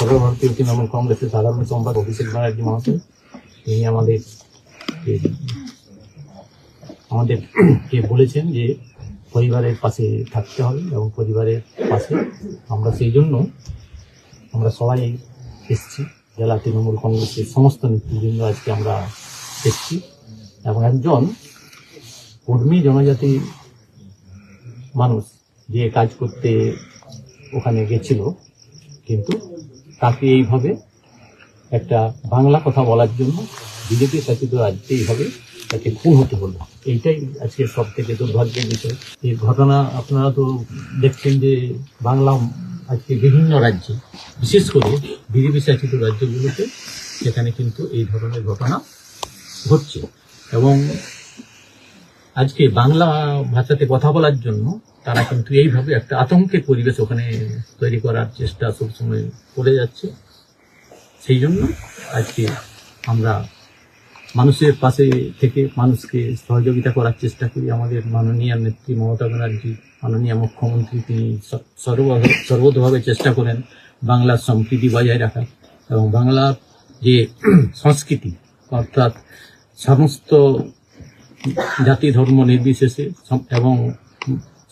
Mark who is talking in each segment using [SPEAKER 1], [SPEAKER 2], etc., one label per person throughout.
[SPEAKER 1] সর্বভারতীয় তৃণমূল কংগ্রেসের সাধারণ সম্পাদক অভিষেক ব্যানার্জি মহাশয়, তিনি আমাদেরকে বলেছেন যে পরিবারের পাশে থাকতে হবে এবং পরিবারের পাশে আমরা সেই জন্য আমরা সবাই এসেছি। জেলা তৃণমূল কংগ্রেসের সমস্ত নেতৃবৃন্দ আজকে আমরা এসেছি এবং একজন কর্মী জনজাতি মানুষ যে কাজ করতে ওখানে গেছিল, কিন্তু তাকে এইভাবে একটা বাংলা কথা বলার জন্য বিজেপি শাসিত রাজ্যে এইভাবে তাকে খুন হতে হলো। এইটাই আজকে সব থেকে দুর্ভাগ্যের বিষয়। এই ঘটনা আপনারা তো দেখছেন যে বাংলা আজকে বিভিন্ন রাজ্যে, বিশেষ করে বিজেপি শাসিত রাজ্যগুলোতে সেখানে কিন্তু এই ধরনের ঘটনা ঘটছে এবং আজকে বাংলা ভাষাতে কথা বলার জন্য তারা কিন্তু এইভাবে একটা আতঙ্কের পরিবেশ ওখানে তৈরি করার চেষ্টা সবসময় করে যাচ্ছে। সেই জন্য আজকে আমরা মানুষের পাশে থেকে মানুষকে সহযোগিতা করার চেষ্টা করি। আমাদের মাননীয় নেত্রী মমতা ব্যানার্জি, মাননীয় মুখ্যমন্ত্রী, তিনি সর্বতভাবে চেষ্টা করেন বাংলার সম্প্রীতি বজায় রাখার এবং বাংলার যে সংস্কৃতি, অর্থাৎ সমস্ত জাতি ধর্ম নির্বিশেষে এবং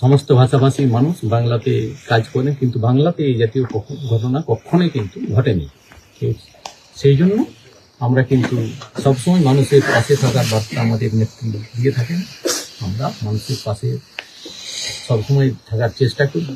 [SPEAKER 1] সমস্ত ভাষাভাষী মানুষ বাংলাতে কাজ করেন, কিন্তু বাংলাতে এই জাতীয় ঘটনা কখনোই কিন্তু ঘটেনি। সেই জন্য আমরা কিন্তু সবসময় মানুষের পাশে থাকার বার্তা আমাদের নেত্রী দিয়ে থাকেন। আমরা মানুষের পাশে সবসময় থাকার চেষ্টা করি।